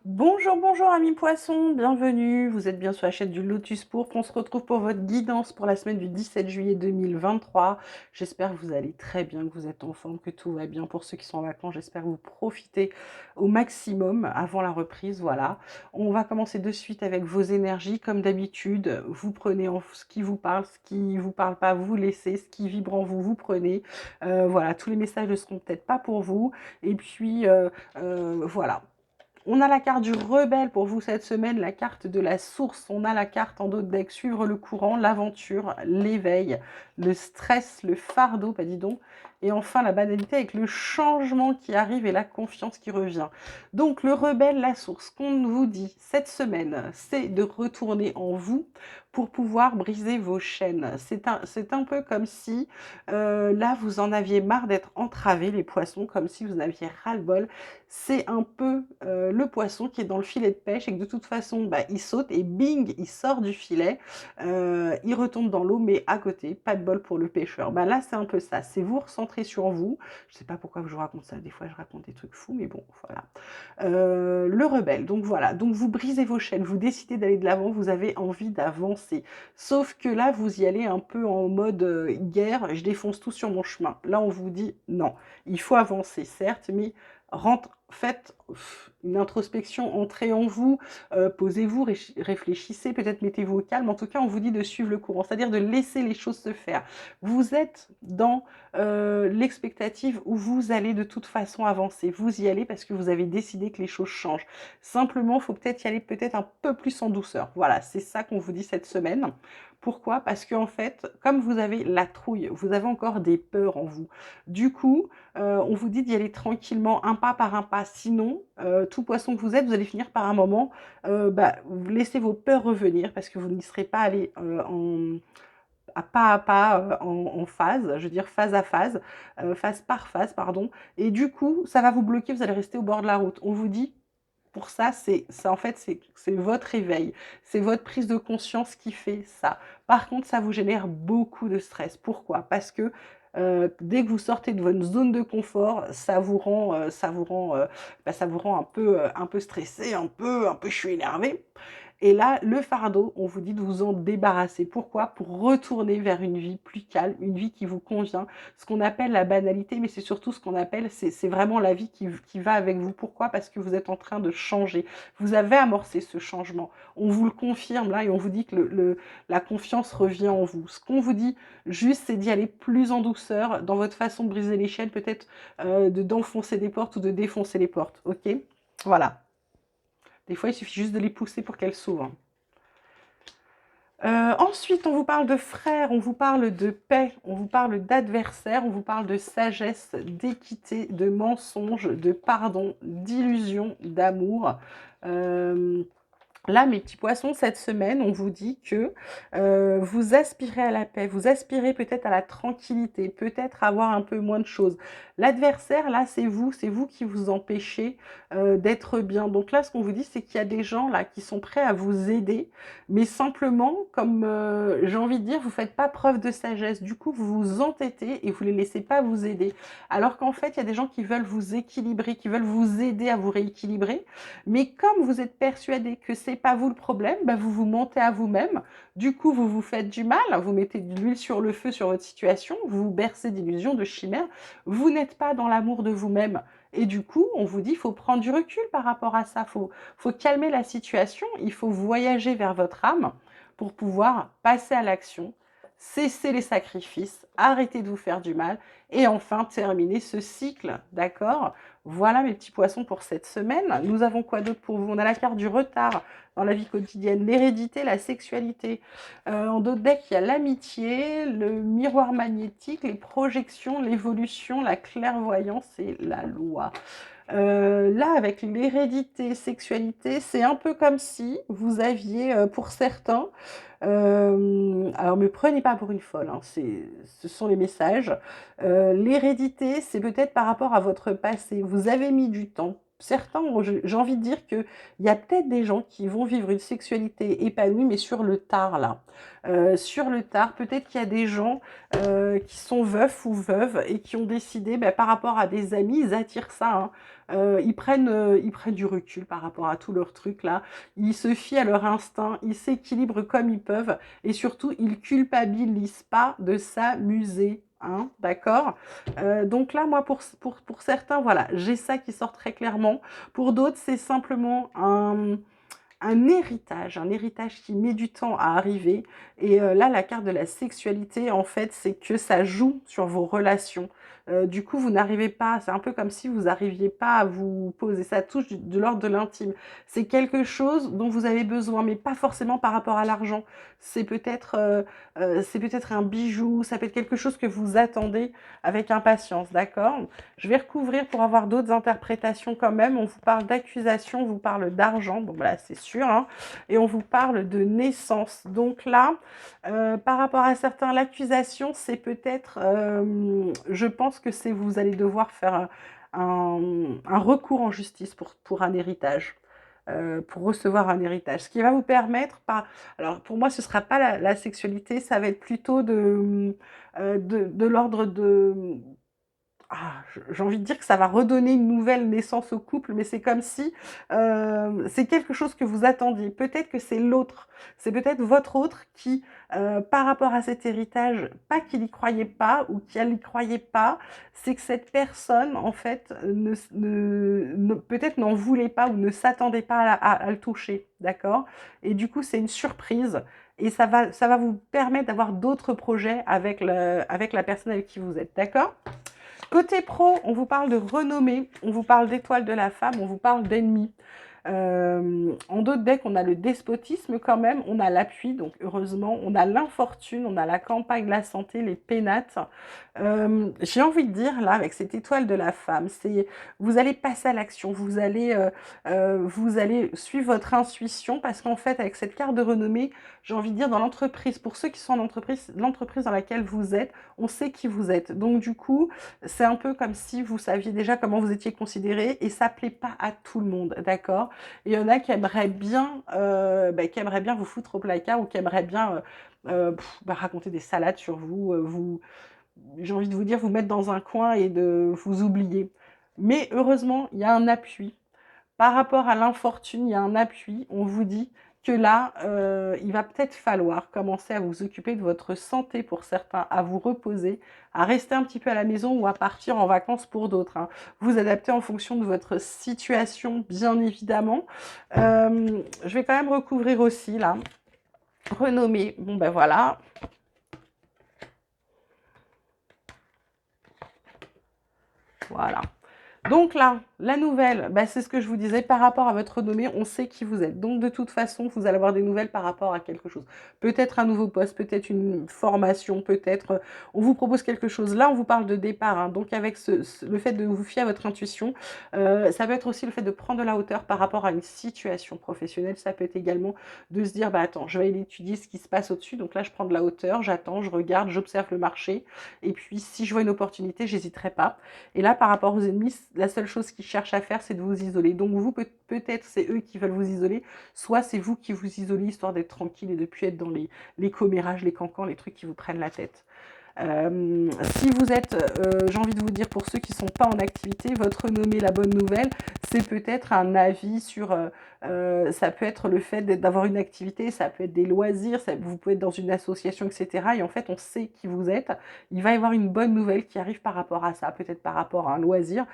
Bonjour, bonjour amis poissons, bienvenue. Vous êtes bien sur la chaîne du Lotus Pourpre. On se retrouve pour votre guidance pour la semaine du 17 juillet 2023. J'espère que vous allez très bien, que vous êtes en forme, que tout va bien. Pour ceux qui sont en vacances, j'espère que vous profitez au maximum avant la reprise. Voilà. On va commencer de suite avec vos énergies. Comme d'habitude, vous prenez ce qui vous parle, ce qui vous parle pas, vous laissez. Ce qui vibre en vous, vous prenez. Voilà, tous les messages ne seront peut-être pas pour vous. Et puis, voilà. On a la carte du rebelle pour vous cette semaine, la carte de la source. On a la carte en dos de deck, suivre le courant, l'aventure, l'éveil, le stress, le fardeau, pas dis donc. Et enfin la banalité avec le changement qui arrive et la confiance qui revient. Donc le rebelle, la source, qu'on vous dit cette semaine, c'est de retourner en vous pour pouvoir briser vos chaînes. C'est un peu comme si là vous en aviez marre d'être entravés, les poissons, comme si vous en aviez ras-le-bol. C'est un peu le poisson qui est dans le filet de pêche et que de toute façon, bah, il saute et bing, il sort du filet, il retombe dans l'eau, mais à côté, pas de bol pour le pêcheur. Bah, là, c'est un peu ça, c'est vous recentrer sur vous. Je sais pas pourquoi je vous raconte ça, des fois je raconte des trucs fous, mais bon, voilà. Le rebelle, donc voilà, donc vous brisez vos chaînes, vous décidez d'aller de l'avant, vous avez envie d'avancer. Sauf que là, vous y allez un peu en mode guerre, je défonce tout sur mon chemin. Là, on vous dit non, il faut avancer, certes, mais faites une introspection, entrez en vous, posez-vous, réfléchissez, peut-être mettez-vous au calme. En tout cas, on vous dit de suivre le courant, c'est-à-dire de laisser les choses se faire. Vous êtes dans l'expectative où vous allez de toute façon avancer. Vous y allez parce que vous avez décidé que les choses changent. Simplement, il faut peut-être y aller peut-être un peu plus en douceur. Voilà, c'est ça qu'on vous dit cette semaine. Pourquoi? Parce qu'en fait, comme vous avez la trouille, vous avez encore des peurs en vous. Du coup, on vous dit d'y aller tranquillement, un pas par un pas. Sinon, tout poisson que vous êtes, vous allez finir par un moment, vous laissez vos peurs revenir parce que vous n'y serez pas allé à pas, en phase, je veux dire phase par phase, pardon. Et du coup, ça va vous bloquer, vous allez rester au bord de la route. On vous dit, pour ça, en fait, c'est votre réveil, c'est votre prise de conscience qui fait ça. Par contre, ça vous génère beaucoup de stress. Pourquoi? Parce que dès que vous sortez de votre zone de confort, ça vous rend un peu stressé, un peu je suis énervé. Et là, le fardeau, on vous dit de vous en débarrasser. Pourquoi? Pour retourner vers une vie plus calme, une vie qui vous convient, ce qu'on appelle la banalité, mais c'est surtout ce qu'on appelle, c'est vraiment la vie qui va avec vous. Pourquoi? Parce que vous êtes en train de changer. Vous avez amorcé ce changement. On vous le confirme là et on vous dit que la confiance revient en vous. Ce qu'on vous dit juste, c'est d'y aller plus en douceur dans votre façon de briser les chaînes, peut-être d'enfoncer des portes ou de défoncer les portes. Ok? Voilà. Des fois, il suffit juste de les pousser pour qu'elles s'ouvrent. Ensuite, on vous parle de frères, on vous parle de paix, on vous parle d'adversaires, on vous parle de sagesse, d'équité, de mensonge, de pardon, d'illusion, d'amour. Euh, Là, mes petits poissons, cette semaine, on vous dit que vous aspirez à la paix, vous aspirez peut-être à la tranquillité, peut-être avoir un peu moins de choses. L'adversaire, là, c'est vous qui vous empêchez d'être bien. Donc là, ce qu'on vous dit, c'est qu'il y a des gens là qui sont prêts à vous aider, mais simplement, comme j'ai envie de dire, vous faites pas preuve de sagesse. Du coup, vous vous entêtez et vous les laissez pas vous aider. Alors qu'en fait, il y a des gens qui veulent vous équilibrer, qui veulent vous aider à vous rééquilibrer. Mais comme vous êtes persuadé que c'est pas vous le problème, bah vous vous mentez à vous-même. Du coup, vous vous faites du mal, vous mettez de l'huile sur le feu sur votre situation, vous vous bercez d'illusions, de chimères. Vous n'êtes pas dans l'amour de vous-même. Et du coup, on vous dit, il faut prendre du recul par rapport à ça. Faut calmer la situation. Il faut voyager vers votre âme pour pouvoir passer à l'action, cesser les sacrifices, arrêter de vous faire du mal et enfin terminer ce cycle, d'accord? Voilà mes petits poissons pour cette semaine. Nous avons quoi d'autre pour vous? On a la carte du retard dans la vie quotidienne, l'hérédité, la sexualité. En d'autres decks, il y a l'amitié, le miroir magnétique, les projections, l'évolution, la clairvoyance et la loi. Là, avec l'hérédité, sexualité, c'est un peu comme si vous aviez, pour certains, alors me prenez pas pour une folle, hein, ce sont les messages. L'hérédité, c'est peut-être par rapport à votre passé. Vous avez mis du temps. certains, j'ai envie de dire qu'il y a peut-être des gens qui vont vivre une sexualité épanouie, mais sur le tard, là. Sur le tard, peut-être qu'il y a des gens qui sont veufs ou veuves et qui ont décidé, bah, par rapport à des amis, ils attirent ça, hein. Ils prennent du recul par rapport à tous leurs trucs, là. Ils se fient à leur instinct, ils s'équilibrent comme ils peuvent et surtout, ils culpabilisent pas de s'amuser. Hein, d'accord. Donc là, moi, pour certains, voilà, j'ai ça qui sort très clairement. Pour d'autres, c'est simplement un héritage qui met du temps à arriver. Et là, la carte de la sexualité, en fait, c'est que ça joue sur vos relations. Du coup, vous n'arrivez pas, c'est un peu comme si vous n'arriviez pas à vous poser. Ça touche de l'ordre de l'intime. C'est quelque chose dont vous avez besoin, mais pas forcément par rapport à l'argent. C'est peut-être un bijou, ça peut être quelque chose que vous attendez avec impatience, d'accord? Je vais recouvrir pour avoir d'autres interprétations quand même. On vous parle d'accusation, on vous parle d'argent, bon voilà, c'est sûr, hein, et on vous parle de naissance. Donc là, par rapport à certains, l'accusation, c'est peut-être, je pense que c'est vous allez devoir faire un recours en justice pour un héritage. Pour recevoir un héritage. Ce qui va vous permettre, alors pour moi ce ne sera pas la sexualité, ça va être plutôt de l'ordre de, j'ai envie de dire que ça va redonner une nouvelle naissance au couple, mais c'est comme si c'est quelque chose que vous attendiez. Peut-être que c'est l'autre, c'est peut-être votre autre qui, par rapport à cet héritage, pas qu'il y croyait pas ou qu'elle n'y croyait pas, c'est que cette personne, en fait, peut-être n'en voulait pas ou ne s'attendait pas à le toucher, d'accord? Et du coup, c'est une surprise. Et ça va vous permettre d'avoir d'autres projets avec la personne avec qui vous êtes, d'accord? Côté pro, on vous parle de renommée, on vous parle d'étoile de la femme, on vous parle d'ennemis. En d'autres decks, on a le despotisme quand même, on a l'appui, donc heureusement, on a l'infortune, on a la campagne, la santé, les pénates. J'ai envie de dire, là, avec cette étoile de la femme, c'est vous allez passer à l'action, vous allez suivre votre intuition, parce qu'en fait, avec cette carte de renommée, j'ai envie de dire, dans l'entreprise, pour ceux qui sont en entreprise, l'entreprise dans laquelle vous êtes, on sait qui vous êtes. Donc du coup, c'est un peu comme si vous saviez déjà comment vous étiez considéré et ça plaît pas à tout le monde, d'accord? Et il y en a qui aimeraient bien vous foutre au placard ou qui aimeraient bien raconter des salades sur vous, j'ai envie de vous dire, vous mettre dans un coin et de vous oublier. Mais heureusement, il y a un appui. Par rapport à l'infortune, il y a un appui. On vous dit que là, il va peut-être falloir commencer à vous occuper de votre santé pour certains, à vous reposer, à rester un petit peu à la maison ou à partir en vacances pour d'autres, hein. Vous adaptez en fonction de votre situation, bien évidemment. Je vais quand même recouvrir aussi, là. Renommée, bon ben voilà. Voilà. Donc là, la nouvelle, bah, c'est ce que je vous disais, par rapport à votre renommée, on sait qui vous êtes. Donc de toute façon, vous allez avoir des nouvelles par rapport à quelque chose. Peut-être un nouveau poste, peut-être une formation, peut-être on vous propose quelque chose. Là, on vous parle de départ, hein. Donc avec le fait de vous fier à votre intuition, ça peut être aussi le fait de prendre de la hauteur par rapport à une situation professionnelle. Ça peut être également de se dire, bah attends, je vais aller étudier ce qui se passe au-dessus. Donc là, je prends de la hauteur, j'attends, je regarde, j'observe le marché. Et puis, si je vois une opportunité, j'hésiterai pas. Et là, par rapport aux ennemis, la seule chose qu'ils cherchent à faire, c'est de vous isoler. Donc vous, peut-être c'est eux qui veulent vous isoler, soit c'est vous qui vous isolez, histoire d'être tranquille et de ne plus être dans les commérages, les cancans, les trucs qui vous prennent la tête. Si vous êtes, j'ai envie de vous dire, pour ceux qui ne sont pas en activité, votre renommée, la bonne nouvelle, c'est peut-être un avis sur, ça peut être le fait d'avoir une activité, ça peut être des loisirs, vous pouvez être dans une association, etc. Et en fait, on sait qui vous êtes. Il va y avoir une bonne nouvelle qui arrive par rapport à ça, peut-être par rapport à un loisir.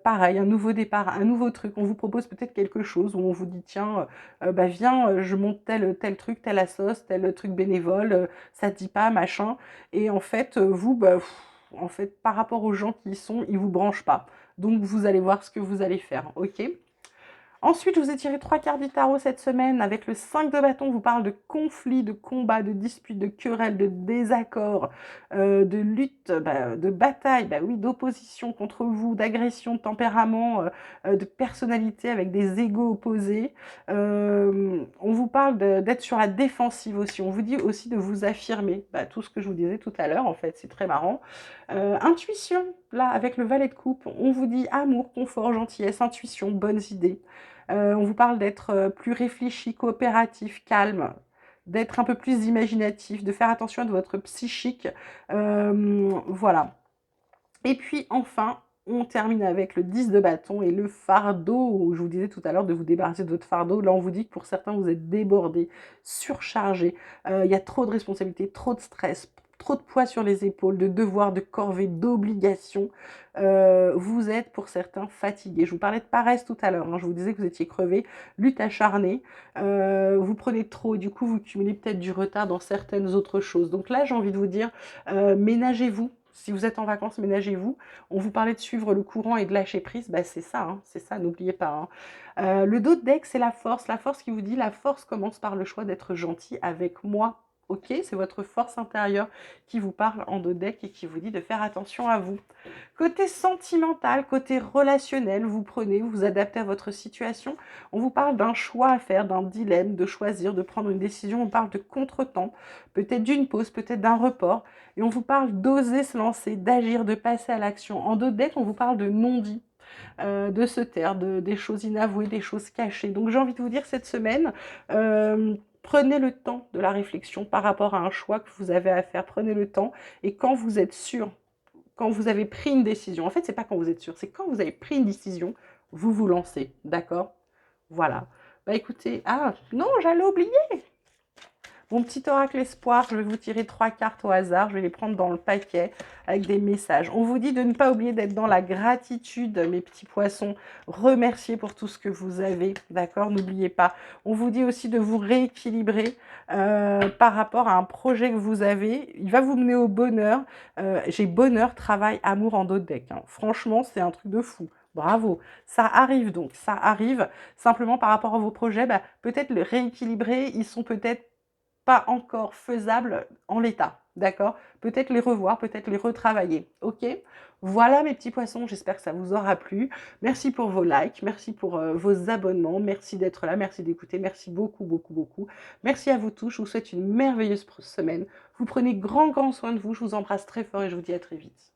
Pareil, un nouveau départ, un nouveau truc. On vous propose peut-être quelque chose où on vous dit, tiens, bah viens, je monte tel truc, tel assos, tel truc bénévole, ça te dit pas, machin. Et en fait, vous, bah, en fait, par rapport aux gens qui y sont, ils ne vous branchent pas. Donc, vous allez voir ce que vous allez faire, ok? Ensuite, je vous ai tiré 3 cartes du tarot cette semaine. Avec le 5 de bâton, on vous parle de conflits, de combats, de disputes, de querelles, de désaccords, de luttes, de batailles, bah oui, d'opposition contre vous, d'agression, de tempérament, de personnalité avec des égos opposés. On vous parle d'être sur la défensive aussi. On vous dit aussi de vous affirmer. Bah, tout ce que je vous disais tout à l'heure, en fait, c'est très marrant. Intuition, là, avec le valet de coupe, on vous dit amour, confort, gentillesse, intuition, bonnes idées. On vous parle d'être plus réfléchi, coopératif, calme, d'être un peu plus imaginatif, de faire attention à votre psychique. Voilà. Et puis enfin, on termine avec le 10 de bâton et le fardeau, où je vous disais tout à l'heure de vous débarrasser de votre fardeau. Là, on vous dit que pour certains, vous êtes débordés, surchargés. Il y a trop de responsabilités, trop de stress, trop de poids sur les épaules, de devoirs, de corvées, d'obligations. Vous êtes pour certains fatigués. Je vous parlais de paresse tout à l'heure, hein. Je vous disais que vous étiez crevés, lutte acharnée. Vous prenez trop et du coup, vous cumulez peut-être du retard dans certaines autres choses. Donc là, j'ai envie de vous dire, ménagez-vous. Si vous êtes en vacances, ménagez-vous. On vous parlait de suivre le courant et de lâcher prise, bah c'est ça, n'oubliez pas, hein. Le dos de deck, c'est la force qui vous dit, la force commence par le choix d'être gentil avec moi. Ok, c'est votre force intérieure qui vous parle en dos de deck et qui vous dit de faire attention à vous. Côté sentimental, côté relationnel, vous prenez, vous vous adaptez à votre situation. On vous parle d'un choix à faire, d'un dilemme, de choisir, de prendre une décision. On parle de contretemps, peut-être d'une pause, peut-être d'un report. Et on vous parle d'oser se lancer, d'agir, de passer à l'action. En deux dettes, on vous parle de non-dit, de se taire, des choses inavouées, des choses cachées. Donc j'ai envie de vous dire cette semaine, prenez le temps de la réflexion par rapport à un choix que vous avez à faire. Prenez le temps et quand vous êtes sûr, quand vous avez pris une décision, en fait, c'est pas quand vous êtes sûr, c'est quand vous avez pris une décision, vous vous lancez, d'accord? Voilà. Bah écoutez, ah non, j'allais oublier. Mon petit oracle espoir, je vais vous tirer 3 cartes au hasard, je vais les prendre dans le paquet avec des messages. On vous dit de ne pas oublier d'être dans la gratitude, mes petits poissons. Remerciez pour tout ce que vous avez, d'accord? N'oubliez pas. On vous dit aussi de vous rééquilibrer par rapport à un projet que vous avez. Il va vous mener au bonheur. J'ai bonheur, travail, amour en dos de deck, hein. Franchement, c'est un truc de fou. Bravo. Ça arrive donc, ça arrive. Simplement par rapport à vos projets, bah, peut-être le rééquilibrer, ils sont peut-être pas encore faisables en l'état, d'accord? Peut-être les revoir, peut-être les retravailler, ok? Voilà mes petits poissons, j'espère que ça vous aura plu. Merci pour vos likes, merci pour vos abonnements, merci d'être là, merci d'écouter, merci beaucoup, beaucoup, beaucoup. Merci à vous tous, je vous souhaite une merveilleuse semaine. Vous prenez grand, grand soin de vous, je vous embrasse très fort et je vous dis à très vite.